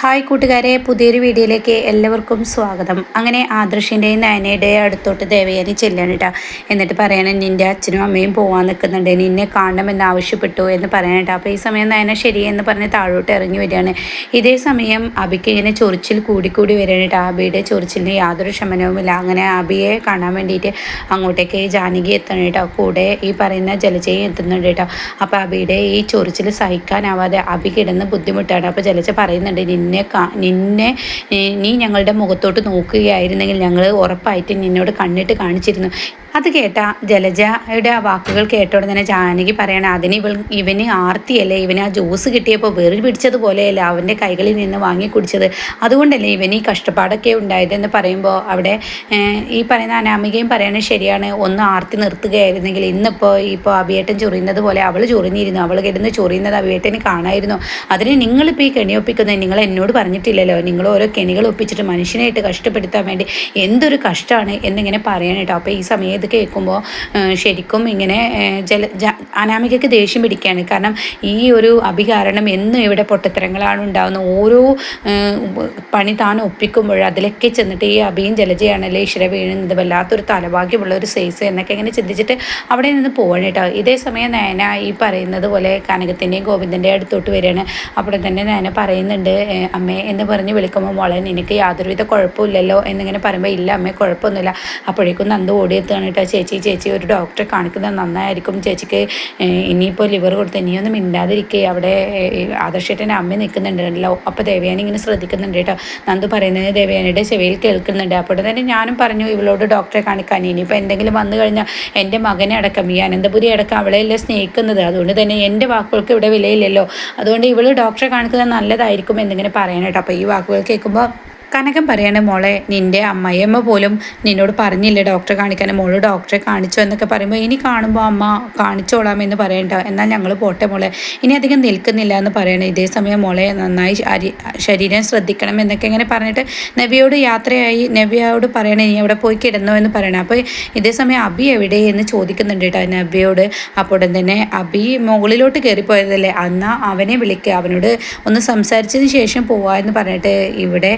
Hi കൂട്ടുകാരെ, പുതിയൊരു വീഡിയോയിലേക്ക് എല്ലാവർക്കും സ്വാഗതം. അങ്ങനെ ആദർശിൻ്റെയും നയനയുടെയും അടുത്തോട്ട് ദേവയാനി ചെല്ലാണ് കേട്ടോ. എന്നിട്ട് പറയണം, നിൻ്റെ അച്ഛനും അമ്മയും പോകാൻ നിൽക്കുന്നുണ്ട്, നിന്നെ കാണണമെന്ന് ആവശ്യപ്പെട്ടു എന്ന് പറയാനായിട്ട്. അപ്പോൾ ഈ സമയം നയന ശരിയെന്ന് പറഞ്ഞ് താഴോട്ട് ഇറങ്ങി വരികയാണ്. ഇതേ സമയം അബിക്ക് ഇങ്ങനെ ചൊറിച്ചിൽ കൂടിക്കൂടി വരികയാണ് കേട്ടോ. അബിയുടെ ചൊറിച്ചിലിന് യാതൊരു ശമനവുമില്ല. അങ്ങനെ അബിയെ കാണാൻ വേണ്ടിയിട്ട് അങ്ങോട്ടേക്ക് ജാനകി എത്തണം കേട്ടോ. കൂടെ ഈ പറയുന്ന ജലജയും എത്തുന്നുണ്ട് കേട്ടോ. അപ്പോൾ അബിയുടെ ഈ ചൊറിച്ചിൽ സഹിക്കാനാവാതെ അബി കിടന്ന് ബുദ്ധിമുട്ടാണ്. അപ്പോൾ ജലജ പറയുന്നുണ്ട്, നിന്നെ നീ ഞങ്ങളുടെ മുഖത്തോട്ട് നോക്കുകയായിരുന്നെങ്കിൽ ഞങ്ങൾ ഉറപ്പായിട്ടും നിന്നോട് കണ്ണിട്ട് കാണിച്ചിരുന്നു. അത് കേട്ട ജലജയുടെ ആ വാക്കുകൾ കേട്ടോടെ തന്നെ ജാനകി പറയണം, അതിന് ഇവന് ആർത്തിയല്ലേ, ഇവന് ആ ജ്യൂസ് കിട്ടിയപ്പോൾ വെറി പിടിച്ചതുപോലെയല്ല അവൻ്റെ കൈകളിൽ നിന്ന് വാങ്ങി കുടിച്ചത്, അതുകൊണ്ടല്ലേ ഇവന് ഈ കഷ്ടപ്പാടൊക്കെ ഉണ്ടായതെന്ന് പറയുമ്പോൾ അവിടെ ഈ പറയുന്ന അനാമികയും പറയണത് ശരിയാണ്. ഒന്ന് ആർത്തി നിർത്തുകയായിരുന്നെങ്കിൽ ഇപ്പോൾ അഭിയേട്ടൻ ചൊറിയുന്നത് പോലെ അവൾ ചൊറിഞ്ഞിരുന്നു, അവൾ കിടന്ന് ചൊറിയുന്നത് അഭിയേട്ടന് കാണായിരുന്നു. അതിന് നിങ്ങളിപ്പോൾ ഈ കെണിയൊപ്പിക്കുന്നത് നിങ്ങൾ എന്നോട് പറഞ്ഞിട്ടില്ലല്ലോ, നിങ്ങൾ ഓരോ കെണികൾ ഒപ്പിച്ചിട്ട് മനുഷ്യനായിട്ട് കഷ്ടപ്പെടുത്താൻ വേണ്ടി എന്തൊരു കഷ്ടമാണ് എന്നിങ്ങനെ പറയാൻ കേട്ടോ. അപ്പോൾ ഈ സമയത്ത് കേൾക്കുമ്പോൾ ശരിക്കും ഇങ്ങനെ അനാമികയ്ക്ക് ദേഷ്യം പിടിക്കുകയാണ്. കാരണം ഈ ഒരു അഭികാരണം എന്നും ഇവിടെ പൊട്ടത്തരങ്ങളാണ് ഉണ്ടാകുന്നത്. ഓരോ പണി താൻ ഒപ്പിക്കുമ്പോൾ അതിലൊക്കെ ചെന്നിട്ട് ഈ അഭിയും ജലജയാണല്ലേ ഈശ്വര വീഴുന്നത്, വല്ലാത്തൊരു തലഭാഗ്യമുള്ള ഒരു സൈസ് എന്നൊക്കെ ഇങ്ങനെ ചിന്തിച്ചിട്ട് അവിടെ നിന്ന് പോവാണ് കേട്ടോ. ഇതേ സമയം നയന ഈ പറയുന്നത് പോലെ കനകത്തിൻ്റെയും ഗോവിന്ദൻ്റെയും അടുത്തോട്ട് വരികയാണ്. അപ്പോൾ തന്നെ നയന പറയുന്നുണ്ട്, അമ്മേ എന്ന് പറഞ്ഞ് വിളിക്കുമ്പോൾ മോളെ നിനക്ക് യാതൊരുവിധ കുഴപ്പമില്ലല്ലോ എന്നിങ്ങനെ പറയുമ്പോൾ ഇല്ല അമ്മേ കുഴപ്പമൊന്നുമില്ല. അപ്പോഴേക്കും നന്ദു ഓടിയെത്തുകയാണ് കേട്ടോ. ചേച്ചി ഒരു ഡോക്ടറെ കാണിക്കുന്നത് നന്നായിരിക്കും, ചേച്ചിക്ക് ഇനിയിപ്പോൾ ലിവർ കൊടുത്ത് ഇനിയൊന്നും മിണ്ടാതിരിക്കുക, അവിടെ ആദർശേട്ടൻ്റെ അമ്മ നിൽക്കുന്നുണ്ടല്ലോ. അപ്പോൾ ദേവയാനി ഇങ്ങനെ ശ്രദ്ധിക്കുന്നുണ്ട് കേട്ടോ. നന്ദു പറയുന്നത് ദേവയാനിയുടെ ചെവിയിൽ കേൾക്കുന്നുണ്ട്. അപ്പോൾ തന്നെ ഞാനും പറഞ്ഞു ഇവളോട് ഡോക്ടറെ കാണിക്കാൻ, ഇനിയിപ്പോൾ എന്തെങ്കിലും വന്നു കഴിഞ്ഞാൽ എൻ്റെ മകനെ അടക്കം ഈ അനന്തപുരി അടക്കം അവളെയല്ലേ സ്നേഹിക്കുന്നത്, അതുകൊണ്ട് തന്നെ എൻ്റെ വാക്കുകൾക്ക് ഇവിടെ വിലയില്ലല്ലോ, അതുകൊണ്ട് ഇവൾ ഡോക്ടറെ കാണിക്കുന്നത് നല്ലതായിരിക്കും എന്നിങ്ങനെ പറയാൻ കേട്ടോ. അപ്പോൾ ഈ വാക്കുകൾ കേൾക്കുമ്പോൾ കനകം പറയണ, മോളെ നിൻ്റെ അമ്മയമ്മ പോലും നിന്നോട് പറഞ്ഞില്ലേ ഡോക്ടറെ കാണിക്കാൻ, മോള് ഡോക്ടറെ കാണിച്ചോ എന്നൊക്കെ പറയുമ്പോൾ ഇനി കാണുമ്പോൾ അമ്മ കാണിച്ചോളാമെന്ന് പറയണ്ട, എന്നാൽ ഞങ്ങൾ പോട്ടെ മോളെ, ഇനി അധികം നിൽക്കുന്നില്ല എന്ന് പറയണേ. ഇതേ സമയം മോളെ നന്നായി ശരീരം ശ്രദ്ധിക്കണം എന്നൊക്കെ ഇങ്ങനെ പറഞ്ഞിട്ട് നവ്യയോട് യാത്രയായി നവ്യയോട് പറയണേ നീ അവിടെ പോയി കിടന്നോ എന്ന് പറയണം. അപ്പോൾ ഇതേ സമയം അബി എവിടെ എന്ന് ചോദിക്കുന്നുണ്ട് കേട്ടോ നവ്യയോട്. അപ്പോൾ തന്നെ അബി മുകളിലോട്ട് കയറിപ്പോയതല്ലേ, എന്നാൽ അവനെ വിളിക്കുക, അവനോട് ഒന്ന് സംസാരിച്ചതിന് ശേഷം പോവാ എന്ന് പറഞ്ഞിട്ട് ഇവിടെ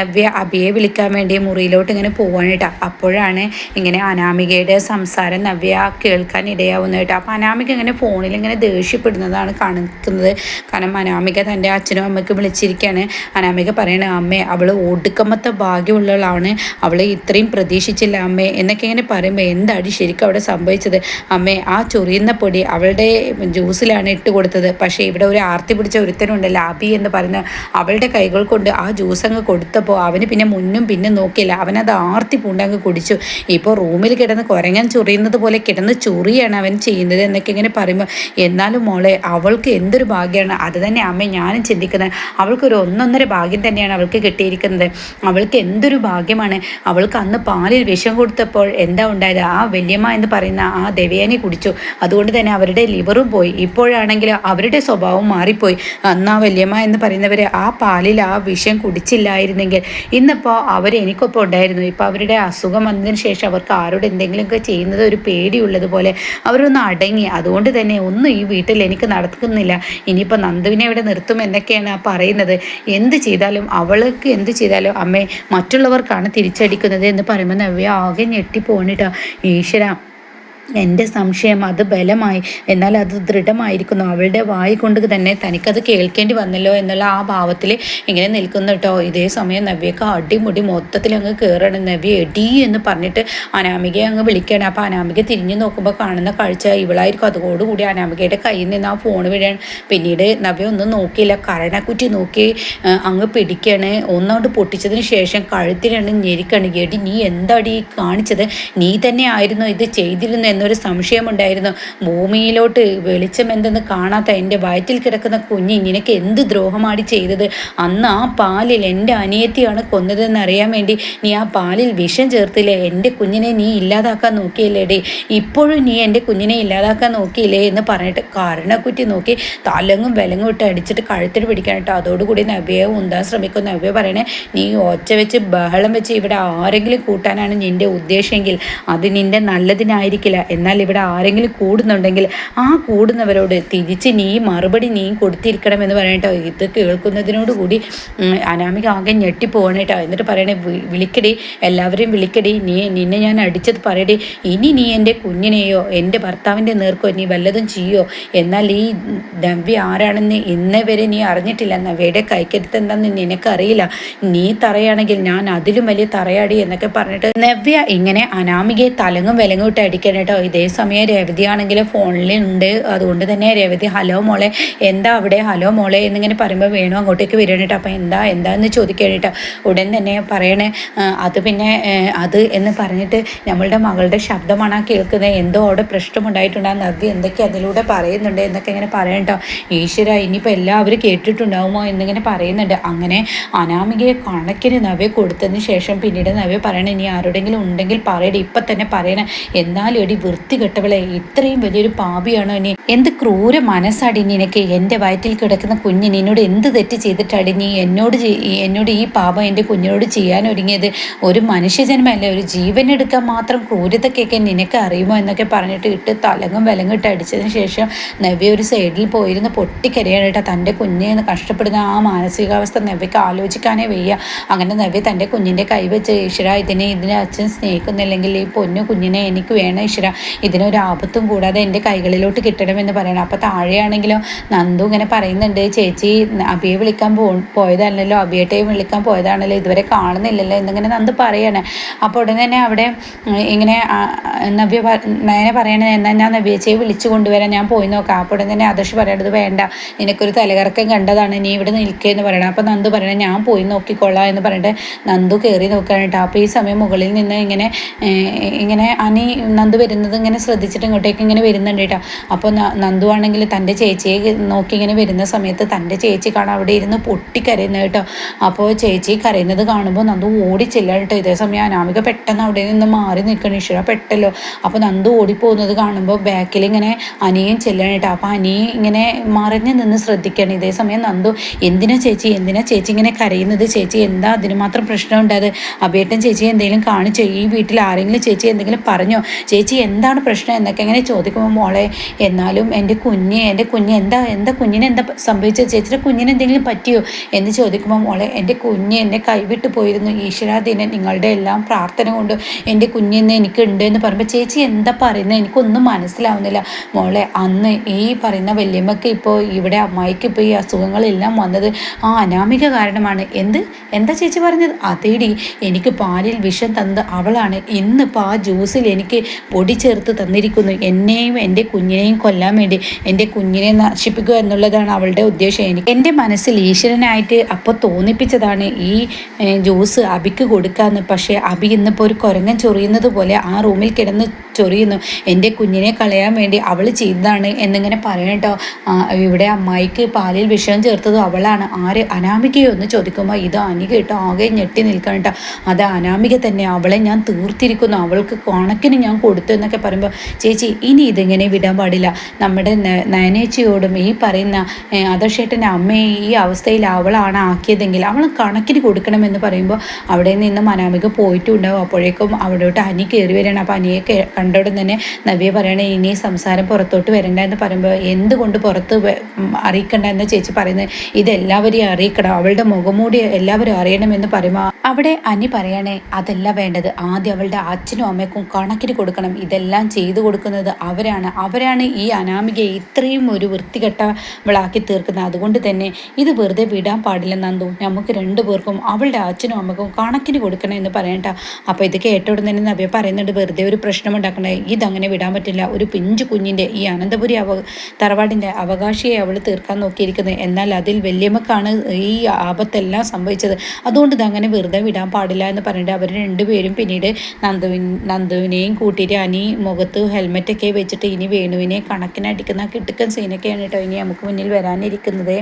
നവ്യ അബിയെ വിളിക്കാൻ വേണ്ടി മുറിയിലോട്ട് ഇങ്ങനെ പോവാണ് കേട്ടോ. അപ്പോഴാണ് ഇങ്ങനെ അനാമികയുടെ സംസാരം നവ്യ കേൾക്കാൻ ഇടയാവുന്നത് കേട്ടോ. അപ്പോൾ അനാമിക ഇങ്ങനെ ഫോണിൽ ഇങ്ങനെ ദേഷ്യപ്പെടുന്നതാണ് കാണിക്കുന്നത്. കാരണം അനാമിക തൻ്റെ അച്ഛനും അമ്മയ്ക്കും വിളിച്ചിരിക്കുകയാണ്. അനാമിക പറയണ, അമ്മേ അവൾ ഒടുക്കമത്തെ ഭാഗ്യമുള്ളവളാണ്, അവൾ ഇത്രയും പ്രതീക്ഷിച്ചില്ല അമ്മേ എന്നൊക്കെ ഇങ്ങനെ പറയുമ്പോൾ എന്താടി ശരിക്കും അവിടെ സംഭവിച്ചത് അമ്മേ, ആ ചൊറിയുന്ന പൊടി അവളുടെ ജ്യൂസിലാണ് ഇട്ട് കൊടുത്തത്, പക്ഷേ ഇവിടെ ഒരു ആർത്തി പിടിച്ച ഒരുത്തനുണ്ടല്ലോ അബി എന്ന് പറയുന്ന, അവളുടെ കൈകൾ കൊണ്ട് ആ ജ്യൂസ് അങ്ങ് കൊടുത്തപ്പോൾ അവന് പിന്നെ മുന്നും പിന്നെ നോക്കിയില്ല, അവനത് ആർത്തി പൂണ്ടങ്ങ് കുടിച്ചു. ഇപ്പോൾ റൂമിൽ കിടന്ന് കുരങ്ങൻ ചൊറിയുന്നത് പോലെ കിടന്ന് ചൊറിയാണ് അവൻ ചെയ്യുന്നത് എന്നൊക്കെ ഇങ്ങനെ പറയുമ്പോൾ, എന്നാലും മോളെ അവൾക്ക് എന്തൊരു ഭാഗ്യമാണ്, അത് തന്നെ അമ്മ ഞാനും ചിന്തിക്കുന്നത്, അവൾക്കൊരു ഒന്നൊന്നര ഭാഗ്യം തന്നെയാണ് അവൾക്ക് കിട്ടിയിരിക്കുന്നത്. അവൾക്ക് എന്തൊരു ഭാഗ്യമാണ്, അവൾക്ക് അന്ന് പാലിൽ വിഷം കൊടുത്തപ്പോൾ എന്താ ഉണ്ടായത്, ആ വല്യമ്മ എന്ന് പറയുന്ന ആ ദേവയാനി കുടിച്ചു, അതുകൊണ്ട് തന്നെ അവരുടെ ലിവറും പോയി. ഇപ്പോഴാണെങ്കിൽ അവരുടെ സ്വഭാവം മാറിപ്പോയി. അന്ന് ആ വല്യമ്മ എന്ന് പറയുന്നവർ ആ പാലിൽ ആ വിഷം കുടിച്ചില്ലായിരുന്നെങ്കിൽ ഇന്നിപ്പോൾ അവർ എനിക്കൊപ്പം ഉണ്ടായിരുന്നു. ഇപ്പോൾ അവരുടെ അസുഖം വന്നതിന് ശേഷം അവർക്ക് ആരോട് എന്തെങ്കിലുമൊക്കെ ചെയ്യുന്നത് ഒരു പേടിയുള്ളതുപോലെ അവരൊന്ന് അടങ്ങി, അതുകൊണ്ട് തന്നെ ഒന്നും ഈ വീട്ടിൽ എനിക്ക് നടക്കുന്നില്ല, ഇനിയിപ്പോൾ നന്ദുവിനെ ഇവിടെ നിർത്തും എന്നൊക്കെയാണ് പറയുന്നത്. എന്ത് ചെയ്താലും അവൾക്ക് എന്ത് ചെയ്താലും അമ്മേ മറ്റുള്ളവർക്കാണ് തിരിച്ചടിക്കുന്നത് എന്ന് പറയുമ്പോൾ നവ്യ ആകെ ഞെട്ടിപ്പോണിട്ടാ. ഈശ്വര, എൻ്റെ സംശയം അത് ബലമായി, എന്നാൽ അത് ദൃഢമായിരിക്കുന്നു, അവളുടെ വായി കൊണ്ട് തന്നെ തനിക്കത് കേൾക്കേണ്ടി വന്നല്ലോ എന്നുള്ള ആ ഭാവത്തിൽ ഇങ്ങനെ നിൽക്കുന്നു കേട്ടോ. ഇതേ സമയം നവ്യക്ക് അടിമുടി മൊത്തത്തിൽ അങ്ങ് കയറണം. നവ്യ എടി എന്ന് പറഞ്ഞിട്ട് അനാമികയെ അങ്ങ് വിളിക്കുകയാണ്. അപ്പോൾ അനാമിക തിരിഞ്ഞ് നോക്കുമ്പോൾ കാണുന്ന കാഴ്ച ഇവളായിരിക്കും. അതോടുകൂടി അനാമികയുടെ കയ്യിൽ നിന്ന് ആ ഫോൺ വീഴാണ്. പിന്നീട് നവ്യ ഒന്നും നോക്കിയില്ല, കരണക്കുറ്റി നോക്കി അങ്ങ് പിടിക്കുകയാണ്. ഒന്നോട് പൊട്ടിച്ചതിന് ശേഷം കഴുത്തിനാണ് ഞെരിക്കാണ്. എടി നീ എന്താടി കാണിച്ചത്, നീ തന്നെ ആയിരുന്നു ഇത് ചെയ്തിരുന്നത് എന്നൊരു സംശയമുണ്ടായിരുന്നു. ഭൂമിയിലോട്ട് വെളിച്ചം എന്തെന്ന് കാണാത്ത എൻ്റെ വയറ്റിൽ കിടക്കുന്ന കുഞ്ഞ് നിനക്ക് എന്ത് ദ്രോഹമാടി ചെയ്തത്, അന്ന് ആ പാലിൽ എൻ്റെ അനിയത്തിയാണ് കൊന്നതെന്ന് അറിയാൻ വേണ്ടി നീ ആ പാലിൽ വിഷം ചേർത്തില്ലേ, എൻ്റെ കുഞ്ഞിനെ നീ ഇല്ലാതാക്കാൻ നോക്കിയില്ലേടി, ഇപ്പോഴും നീ എൻ്റെ കുഞ്ഞിനെ ഇല്ലാതാക്കാൻ നോക്കിയില്ലേ എന്ന് പറഞ്ഞിട്ട് കരണക്കുറ്റി നോക്കി തലങ്ങും വിലങ്ങും ഇട്ട് അടിച്ചിട്ട് കഴുത്തിൽ പിടിക്കാൻ കേട്ടോ. അതോടുകൂടി നവ്യയെ ഉന്താൻ ശ്രമിക്കും. നവ്യ പറയണേ, നീ ഒച്ച വെച്ച് ബഹളം വെച്ച് ഇവിടെ ആരെങ്കിലും കൂട്ടാനാണ് നിൻ്റെ ഉദ്ദേശമെങ്കിൽ അത് നിൻ്റെ നല്ലതിനായിരിക്കില്ല, എന്നാൽ ഇവിടെ ആരെങ്കിലും കൂടുന്നുണ്ടെങ്കിൽ ആ കൂടുന്നവരോട് തിരിച്ച് നീ മറുപടി നീ കൊടുത്തിരിക്കണം എന്ന് പറയട്ടോ. ഇത് കേൾക്കുന്നതിനോടുകൂടി അനാമിക ആകെ ഞെട്ടിപ്പോവാണ് കേട്ടോ. എന്നിട്ട് പറയണേ, വിളിക്കടി, എല്ലാവരെയും വിളിക്കടി, നിന്നെ ഞാൻ അടിച്ചത് പറയടി, ഇനി നീ എൻ്റെ കുഞ്ഞിനെയോ എൻ്റെ ഭർത്താവിൻ്റെ നേർക്കോ നീ വല്ലതും ചെയ്യോ, എന്നാൽ ഈ നവ്യ ആരാണെന്ന് ഇന്നേ വരെ നീ അറിഞ്ഞിട്ടില്ല, നവ്യയുടെ കൈക്കരുത്ത് എന്താണെന്ന് നിനക്കറിയില്ല, നീ തറയാണെങ്കിൽ ഞാൻ അതിലും വലിയ തറയാടി എന്നൊക്കെ പറഞ്ഞിട്ട് നവ്യ ഇങ്ങനെ അനാമികയെ തലങ്ങും വിലങ്ങും ഇട്ട് അടിക്കണം കേട്ടോ. ഇതേ സമയം രേവതി ആണെങ്കിൽ ഫോണിലുണ്ട്. അതുകൊണ്ട് തന്നെ രേവതി, ഹലോ മോളെ, എന്താ അവിടെ, ഹലോ മോളെ എന്നിങ്ങനെ പറയുമ്പോൾ വേണു അങ്ങോട്ടേക്ക് വരികയാണ് കേട്ടോ. അപ്പം എന്താന്ന് ചോദിക്കാൻ കേട്ടോ. ഉടൻ തന്നെ പറയണേ, അത് പിന്നെ അത് എന്ന് പറഞ്ഞിട്ട് നമ്മളുടെ മകളുടെ ശബ്ദമാണ് ആ കേൾക്കുന്നത്, എന്തോ അവിടെ പ്രശ്നമുണ്ടായിട്ടുണ്ട്, ആ നവ്യ എന്തൊക്കെ അതിലൂടെ പറയുന്നുണ്ട് എന്നൊക്കെ ഇങ്ങനെ പറയട്ടോ. ഈശ്വര, ഇനിയിപ്പോൾ എല്ലാവരും കേട്ടിട്ടുണ്ടാവുമോ എന്നിങ്ങനെ പറയുന്നുണ്ട്. അങ്ങനെ അനാമികയെ കണക്കിന് നവ്യ കൊടുത്തതിന് ശേഷം പിന്നീട് നവ്യ പറയണേ, ഇനി ആരുടെങ്കിലും ഉണ്ടെങ്കിൽ പറയടി, ഇപ്പം തന്നെ പറയണേ, എന്നാലും എടി വൃത്തി കെട്ടവളെ, ഇത്രയും വലിയൊരു പാപിയാണോ നീ, എന്ത് ക്രൂര മനസ്സാടി നിനക്ക്, എൻ്റെ വയറ്റിൽ കിടക്കുന്ന കുഞ്ഞിന് എന്നോട് എന്ത് തെറ്റ് ചെയ്തിട്ടാടി നീ എന്നോട് ഈ പാപം എൻ്റെ കുഞ്ഞിനോട് ചെയ്യാൻ ഒരുങ്ങിയത്, ഒരു മനുഷ്യജന്മല്ല, ഒരു ജീവനെടുക്കാൻ മാത്രം ക്രൂരതയൊക്കെ നിനക്ക് അറിയുമോ എന്നൊക്കെ പറഞ്ഞിട്ട് ഇട്ട് തലങ്ങും വിലങ്ങിട്ട് അടിച്ചതിന് ശേഷം നവ്യ ഒരു സൈഡിൽ പോയിരുന്ന് പൊട്ടിക്കരയാണ് കേട്ടോ. തൻ്റെ കുഞ്ഞ് കഷ്ടപ്പെടുന്ന ആ മാനസികാവസ്ഥ നവ്യക്ക് ആലോചിക്കാനേ വയ്യ. അങ്ങനെ നവ്യ തൻ്റെ കുഞ്ഞിൻ്റെ കൈവച്ച്, ഈശ്വര, ഇതിനെ അച്ഛൻ സ്നേഹിക്കുന്നില്ലെങ്കിൽ ഈ പൊന്നു കുഞ്ഞിനെ എനിക്ക് വേണം ഈശ്വര, ഇതിനൊരു ആപത്തും കൂടാതെ എൻ്റെ കൈകളിലോട്ട് കിട്ടണമെന്ന് പറയണം. അപ്പോൾ താഴെയാണെങ്കിലും നന്ദു ഇങ്ങനെ പറയുന്നുണ്ട്, ചേച്ചി അബിയെ വിളിക്കാൻ പോയതാണല്ലോ, അബിയേട്ടയെ വിളിക്കാൻ പോയതാണല്ലോ, ഇതുവരെ കാണുന്നില്ലല്ലോ എന്നിങ്ങനെ നന്ദു പറയാണ്. അപ്പോൾ ഉടനെ തന്നെ അവിടെ ഇങ്ങനെ നയനെ പറയണത്, എന്നാൽ ഞാൻ നവ്യേച്ചയെ വിളിച്ചു കൊണ്ടുവരാൻ ഞാൻ പോയി നോക്കാം. അപ്പോൾ ഉടനെ തന്നെ ആദർശ് പറയേണ്ടത്, വേണ്ട, നിനക്കൊരു തലകറക്കം കണ്ടതാണ്, നീ ഇവിടെ നിൽക്കുകയെന്ന് പറയണം. അപ്പോൾ നന്ദു പറയണേ, ഞാൻ പോയി നോക്കിക്കൊള്ളാം എന്ന് പറഞ്ഞിട്ട് നന്ദു കയറി നോക്കുകയാണ് കേട്ടോ. അപ്പോൾ ഈ സമയം മുകളിൽ നിന്ന് ഇങ്ങനെ അനി നന്ദു വരുന്നത് ഇങ്ങനെ ശ്രദ്ധിച്ചിട്ട് ഇങ്ങോട്ടേക്ക് ഇങ്ങനെ വരുന്നുണ്ട് കേട്ടോ. അപ്പോൾ നന്ദു ആണെങ്കിൽ തൻ്റെ ചേച്ചിയെ നോക്കി ഇങ്ങനെ വരുന്ന സമയത്ത് തൻ്റെ ചേച്ചി കാണാൻ അവിടെ ഇരുന്ന് പൊട്ടിക്കരയുന്നത് കേട്ടോ. അപ്പോൾ ചേച്ചി കരയുന്നത് കാണുമ്പോൾ നന്ദു ഓടിച്ചില്ല കേട്ടോ. ഇതേ സമയം അനാമിക പെട്ടെന്ന് അവിടെ നിന്ന് മാറി നിൽക്കണം. ഈശ്വര, പെട്ടല്ലോ. അപ്പോൾ നന്ദു ഓടിപ്പോകുന്നത് കാണുമ്പോൾ ബാക്കിൽ ഇങ്ങനെ അനിയും ചെല്ലണം കേട്ടോ. അപ്പോൾ അനി ഇങ്ങനെ മറിഞ്ഞ് നിന്ന് ശ്രദ്ധിക്കണം. ഇതേ സമയം നന്ദു, എന്തിനാ ചേച്ചി ഇങ്ങനെ കരയുന്നത്, ചേച്ചി എന്താ അതിന് മാത്രം പ്രശ്നം ഉണ്ടായത്, അബേട്ടൻ ചേച്ചി എന്തെങ്കിലും കാണിച്ചോ, ഈ വീട്ടിൽ ആരെങ്കിലും ചേച്ചി എന്തെങ്കിലും പറഞ്ഞോ, ചേച്ചി എന്താണ് പ്രശ്നം എന്നൊക്കെ ഇങ്ങനെ ചോദിക്കുമ്പോൾ, മോളെ, എന്നാലും എൻ്റെ കുഞ്ഞ് എന്താ കുഞ്ഞിന് എന്താ സംഭവിച്ചത്, ചേച്ചിയുടെ കുഞ്ഞിന് എന്തെങ്കിലും പറ്റിയോ എന്ന് ചോദിക്കുമ്പോൾ, മോളെ, എൻ്റെ കുഞ്ഞ് എന്നെ കൈവിട്ട് പോയിരുന്നു, ഈശ്വരാധീനം, നിങ്ങളുടെ എല്ലാം പ്രാർത്ഥന കൊണ്ട് എൻ്റെ കുഞ്ഞിന്ന് എനിക്കുണ്ട് എന്ന് പറയുമ്പോൾ, ചേച്ചി എന്താ പറയുന്നത്, എനിക്കൊന്നും മനസ്സിലാവുന്നില്ല മോളെ, അന്ന് ഈ പറയുന്ന വല്യമ്മക്ക് ഇപ്പോൾ ഇവിടെ അമ്മായിക്ക് ഇപ്പോൾ ഈ അസുഖങ്ങളെല്ലാം വന്നത് ആ അനാമിക കാരണമാണ്. എന്താ ചേച്ചി പറഞ്ഞത്, അതേടി, എനിക്ക് പാലിൽ വിഷം തന്നത് അവളാണ്, ഇന്നിപ്പോൾ ആ ജ്യൂസിൽ എനിക്ക് പൊടി ചേർത്ത് തന്നിരിക്കുന്നു, എന്നെയും എൻ്റെ കുഞ്ഞിനെയും കൊല്ലാൻ വേണ്ടി, എൻ്റെ കുഞ്ഞിനെ നശിപ്പിക്കുക എന്നുള്ളതാണ് അവളുടെ ഉദ്ദേശം. എൻ്റെ മനസ്സിൽ ഈശ്വരനായിട്ട് അപ്പോൾ തോന്നിപ്പിച്ചതാണ് ഈ ജ്യൂസ് അബിക്ക് കൊടുക്കാമെന്ന്. പക്ഷേ അബി ഇന്നിപ്പോൾ ഒരു കുരങ്ങൻ ചൊറിയുന്നത് പോലെ ആ റൂമിൽ കിടന്ന് ചൊറിയുന്നു, എൻ്റെ കുഞ്ഞിനെ കളയാൻ വേണ്ടി അവൾ ചെയ്തതാണ് എന്നിങ്ങനെ പറയട്ടോ. ഇവിടെ അമ്മായിക്ക് പാലിൽ വിഷം ചേർത്തതും അവളാണ്, ആര്, അനാമികയോ എന്ന് ചോദിക്കുമ്പോൾ ഇത് അനി കേട്ടോ ആകെ ഞെട്ടി നിൽക്കണം കേട്ടോ. അത് അനാമിക തന്നെ, അവളെ ഞാൻ തീർത്തിരിക്കുന്നു, അവൾക്ക് കണക്കിന് ഞാൻ കൊടുത്തു എന്നൊക്കെ പറയുമ്പോൾ, ചേച്ചി ഇനി ഇതിങ്ങനെ വിടാൻ പാടില്ല, നമ്മുടെ നയനേച്ചിയോടും ഈ പറയുന്ന ആദർശേട്ടൻ്റെ അമ്മയെ ഈ അവസ്ഥയിൽ അവളാണ് ആക്കിയതെങ്കിൽ അവൾ കണക്കിന് കൊടുക്കണമെന്ന് പറയുമ്പോൾ അവിടെ നിന്ന് അനാമിക പോയിട്ടുണ്ടാവും. അപ്പോഴേക്കും അവിടോട്ട് അനി കയറി വരികയാണ്. അപ്പോൾ അനിയെ കണ്ടോടും തന്നെ നവ്യ പറയണേ, ഇനി സംസാരം പുറത്തോട്ട് വരണ്ട എന്ന് പറയുമ്പോൾ, എന്തുകൊണ്ട് പുറത്ത് അറിയിക്കണ്ട എന്ന് ചേച്ചി പറയുന്നത്, ഇതെല്ലാവരെയും അറിയിക്കണം, അവളുടെ മുഖംമൂടി എല്ലാവരും അറിയണമെന്ന് പറയുമ്പോൾ അവിടെ അനി പറയണേ, അതല്ല വേണ്ടത്, ആദ്യം അവളുടെ അച്ഛനും അമ്മയ്ക്കും കണക്കിന് കൊടുക്കണം, ഇതെല്ലാം ചെയ്തു കൊടുക്കുന്നത് അവരാണ് ഈ അനാമികയെ ഇത്രയും ഒരു വൃത്തികെട്ടവളാക്കി തീർക്കുന്നത്, അതുകൊണ്ട് തന്നെ ഇത് വെറുതെ വിടാൻ പാടില്ല നന്ദു, നമുക്ക് രണ്ടുപേർക്കും അവളുടെ അച്ഛനും അമ്മയ്ക്കും കണക്കിന് കൊടുക്കണം എന്ന് പറയണ്ട. അപ്പോൾ ഇത് കേട്ടോടെ തന്നെ നവ്യ പറയുന്നുണ്ട്, വെറുതെ ഒരു പ്രശ്നം ഉണ്ടാക്കണേ, ഇതങ്ങനെ വിടാൻ പറ്റില്ല, ഒരു പിഞ്ചു കുഞ്ഞിൻ്റെ ഈ അനന്തപുരി തറവാടിൻ്റെ അവകാശിയെ അവൾ തീർക്കാൻ നോക്കിയിരിക്കുന്നത്, എന്നാൽ അതിൽ വല്യമ്മക്കാണ് ഈ ആപത്തെല്ലാം സംഭവിച്ചത്, അതുകൊണ്ട് ഇതങ്ങനെ വെറുതെ വിടാൻ പാടില്ല എന്ന് പറഞ്ഞിട്ട് അവർ രണ്ടുപേരും പിന്നീട് നന്ദുവിനെയും കൂട്ടിയിട്ട് അനി മുഖത്ത് ഹെൽമെറ്റൊക്കെ വെച്ചിട്ട് ഇനി വേണുവിനെ കണക്കിനടിക്കുന്ന കിട്ടുക്കൻ സീനൊക്കെയാണ് കേട്ടോ ഇനി നമുക്ക് മുന്നിൽ വരാനിരിക്കുന്നത്.